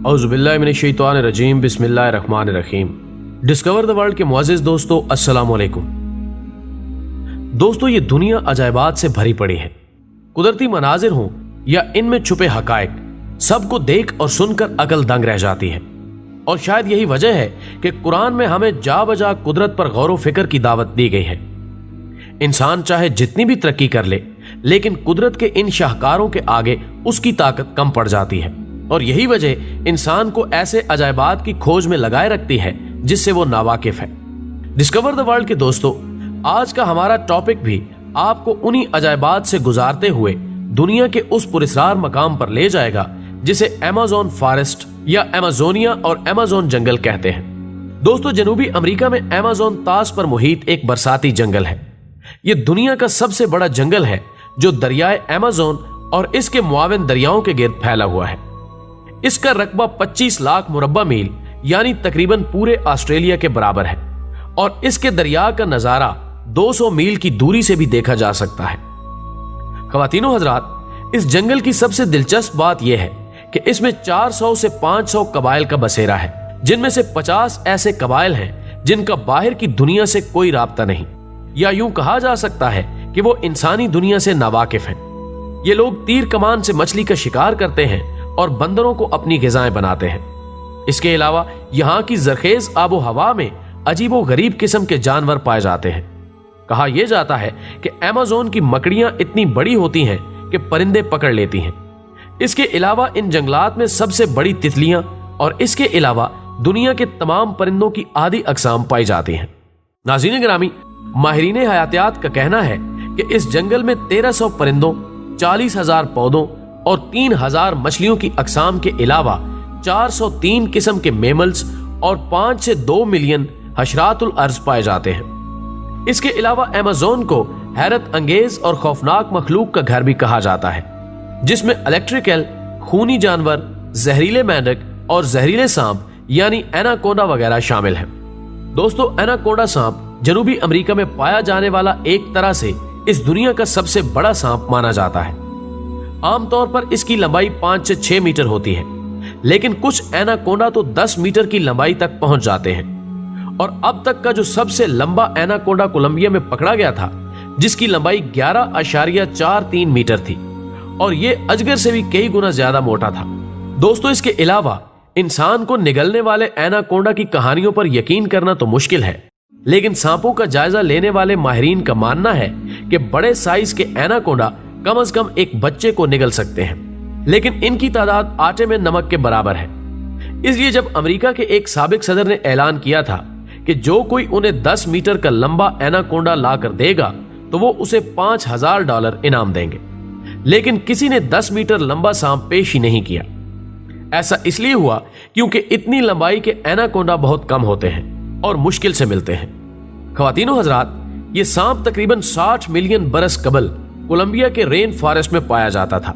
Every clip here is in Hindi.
औज़ुबिल्लाहि मिनश्शैतानिर्रजीम बिस्मिल्लाहिर्रहमानिर्रहीम। डिस्कवर द वर्ल्ड के मुअज़्ज़िज़ दोस्तों, अस्सलाम वालेकुम। दोस्तों, ये दुनिया अजायबात से भरी पड़ी है। कुदरती मनाजिर हों या इनमें छुपे हकायक, सबको देख और सुनकर अकल दंग रह जाती है। और शायद यही वजह है कि कुरान में हमें जा बजा कुदरत पर गौर व फिक्र की दावत दी गई है। इंसान चाहे जितनी भी तरक्की कर ले, लेकिन कुदरत के इन शाहकारों के आगे उसकी ताकत कम पड़ जाती है। और यही वजह इंसान को ऐसे अजायबात की खोज में लगाए रखती है जिससे वो नावाकिफ है। डिस्कवर द वर्ल्ड के दोस्तों, आज का हमारा टॉपिक भी आपको उन्हीं अजायबात से गुजारते हुए दुनिया के उस पुरस्कार मकाम पर ले जाएगा जिसे अमेज़न फॉरेस्ट या अमेज़ोनिया और अमेज़न जंगल कहते हैं। दोस्तों, जनूबी अमेरिका में अमेज़न तास पर मुहित एक बरसाती जंगल है। यह दुनिया का सबसे बड़ा जंगल है जो दरियाए अमेज़न और इसके मुआविन दरियाओं के गिर्द फैला हुआ है। इसका रकबा 25 लाख मुरब्बा मील यानी तकरीबन पूरे ऑस्ट्रेलिया के बराबर है और इसके दरिया का नजारा 200 मील की दूरी से भी देखा जा सकता है। ख्वातीनो हजरात, इस जंगल की सबसे दिलचस्प बात यह है कि इसमें 400 से 500 कबाइल का बसेरा है, जिनमें से 50 ऐसे कबाइल हैं जिनका बाहर की दुनिया से कोई राब्ता नहीं, या यूं कहा जा सकता है कि वो इंसानी दुनिया से नावाकिफ हैं। ये लोग तीर कमान से मछली का शिकार करते हैं और बंदरों को अपनी ग़िज़ाएं बनाते हैं। इसके अलावा यहाँ की जरखेज आबो हवा में अजीबो गरीब किस्म के जानवर पाए जाते हैं। कहा यह जाता है कि अमेज़न की मकड़ियां इतनी बड़ी होती हैं कि परिंदे पकड़ लेती हैं। इसके अलावा इन जंगलात में सबसे बड़ी तितलियां और इसके अलावा दुनिया के तमाम परिंदों की आधी अक़साम पाई जाती हैं। नाज़रीन गिरामी, माहिरीन हयातियात का कहना है कि इस जंगल में 1300 परिंदों, 40,000 पौधों और 3,000 मछलियों की अक़साम के अलावा 403 किस्म के मेमल्स और 5 से 2 मिलियन हशरातुल अर्ज़ पाए जाते हैं। इसके अलावा अमेज़न को हैरत अंगेज और खौफनाक मखलूक का घर भी कहा जाता है, जिसमें इलेक्ट्रिकल, खूनी जानवर, जहरीले मेंढक और जहरीले सांप यानी एनाकोंडा वगैरह शामिल हैं। दोस्तों, एनाकोंडा सांप जनूबी अमेरिका में पाया जाने वाला एक तरह से इस दुनिया का सबसे बड़ा सांप माना जाता है। आमतौर पर इसकी लंबाई 5 से 6 मीटर होती है, लेकिन कुछ एनाकोंडा तो 10 मीटर की लंबाई तक पहुंच जाते हैं। और अब तक का जो सबसे लंबा एनाकोंडा कोलंबिया में पकड़ा गया था, जिसकी लंबाई 11.43 मीटर थी, और यह अजगर से भी कई गुना ज्यादा मोटा था। दोस्तों, इसके अलावा इंसान को निगलने वाले एनाकोंडा की कहानियों पर यकीन करना तो मुश्किल है, लेकिन सांपों का जायजा लेने वाले माहिरीन का मानना है कि बड़े साइज के एनाकोंडा कम से कम एक बच्चे को निगल सकते हैं, लेकिन इनकी तादाद आटे में नमक के बराबर है। इसलिए जब अमेरिका के एक साबिक सदर ने ऐलान किया था कि जो कोई उन्हें 10 मीटर का लंबा एनाकोंडा लाकर देगा तो वो उसे $5,000 इनाम देंगे, लेकिन किसी ने 10 मीटर लंबा सांप पेश ही नहीं किया। ऐसा इसलिए हुआ क्योंकि इतनी लंबाई के एनाकोंडा बहुत कम होते हैं और मुश्किल से मिलते हैं। ख्वातीनो हजरात, ये सांप तकरीबन 60 मिलियन बरस कबल कोलंबिया के रेन फॉरेस्ट में पाया जाता था।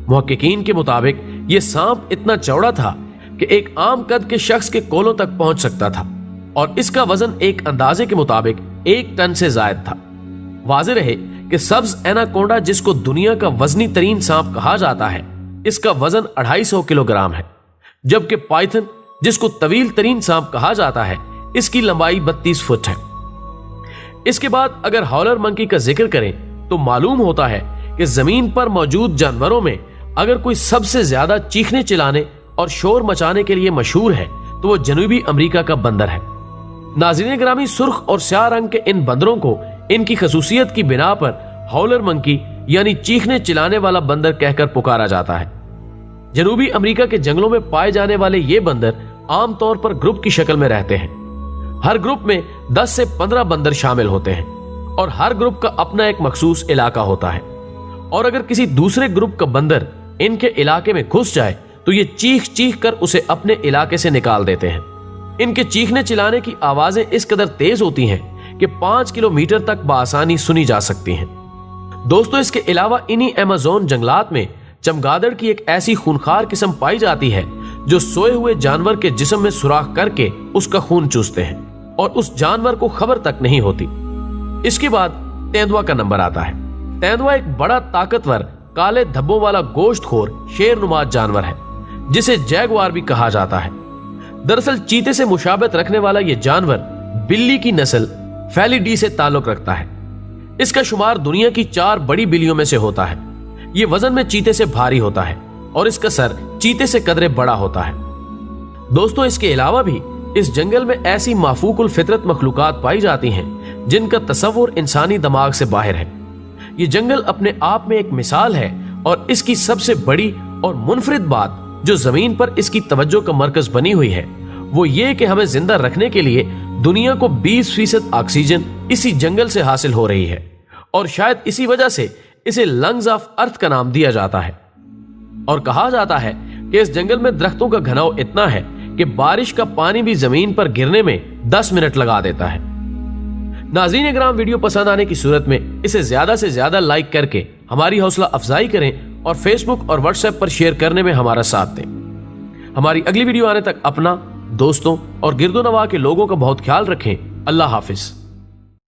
मुहक्किकीन के मुताबिक यह सांप इतना चौड़ा था कि एक आम कद के शख्स के कोलों तक पहुंच सकता था और इसका वजन एक अंदाजे के मुताबिक 1 टन से जायद था। वाज़ेह रहे कि सब्ज एनाकोंडा, जिसको दुनिया का वजनी तरीन सांप कहा जाता है, इसका वजन 250 किलोग्राम है, जबकि पाइथन, जिसको तवील तरीन सांप कहा जाता है, इसकी लंबाई 32 फुट है। इसके बाद अगर हॉलर मंकी का जिक्र करें तो मालूम होता है कि जमीन पर मौजूद जानवरों में अगर कोई सबसे ज्यादा चीखने चिल्लाने और शोर मचाने के लिए मशहूर है तो वो जनूबी अमेरिका का बंदर है। नाज़रीन गिरामी, सुर्ख और स्याह रंग के इन बंदरों को इनकी खसूसियत की बिना पर हॉलर मंकी यानी चीखने चिल्लाने वाला बंदर कहकर पुकारा जाता है। जनूबी अमेरिका के जंगलों में पाए जाने वाले ये बंदर आमतौर पर ग्रुप की शक्ल में रहते हैं। हर ग्रुप में 10 से 15 बंदर शामिल होते हैं और हर ग्रुप का अपना एक मखसूस इलाका होता है। और अगर किसी दूसरे ग्रुप का बंदर इनके इलाके में घुस जाए तो ये चीख चीख कर उसे अपने इलाके से निकाल देते हैं। इनके चीखने चिल्लाने की आवाजें इस कदर तेज होती हैं कि 5 किलोमीटर तक बासानी सुनी जा सकती हैं। दोस्तों, इसके अलावा इन्हीं अमेज़न जंगलात में चमगादड़ की एक ऐसी खूनखार किस्म पाई जाती है जो सोए हुए जानवर के जिस्म में सुराख करके उसका खून चूसते हैं और उस जानवर को खबर तक नहीं होती। इसके बाद तेंदुआ का नंबर आता है। तेंदुआ एक बड़ा ताकतवर काले धब्बों वाला गोश्तखोर शेरनुमा जानवर है जिसे जैगुआर भी कहा जाता है। दरअसल चीते से मुशाबत रखने वाला यह जानवर बिल्ली की नस्ल फेलिडी से ताल्लुक रखता है। इसका शुमार दुनिया की 4 बड़ी बिल्लियों में से होता है। यह वजन में चीते से भारी होता है और इसका सर चीते से कदरे बड़ा होता है। दोस्तों, इसके अलावा भी इस जंगल में ऐसी माफूकुल फितरत मखलूकात पाई जाती हैं जिनका तसव्वुर इंसानी दिमाग से बाहर है। ये जंगल अपने आप में एक मिसाल है और इसकी सबसे बड़ी और मुनफरिद बात जो जमीन पर इसकी तवज्जो का मरकज बनी हुई है वो ये कि हमें जिंदा रखने के लिए दुनिया को 20% ऑक्सीजन इसी जंगल से हासिल हो रही है और शायद इसी वजह से इसे लंग्स ऑफ अर्थ का नाम दिया जाता है। और कहा जाता है कि इस जंगल में दरख्तों का घनाव इतना है कि बारिश का पानी भी जमीन पर गिरने में 10 मिनट लगा देता है। नाज़रीन इकराम, वीडियो पसंद आने की सूरत में इसे ज्यादा से ज्यादा लाइक करके हमारी हौसला अफजाई करें और फेसबुक और व्हाट्सएप पर शेयर करने में हमारा साथ दें। हमारी अगली वीडियो आने तक अपना, दोस्तों और गिरदो नवा के लोगों का बहुत ख्याल रखें। अल्लाह हाफिज।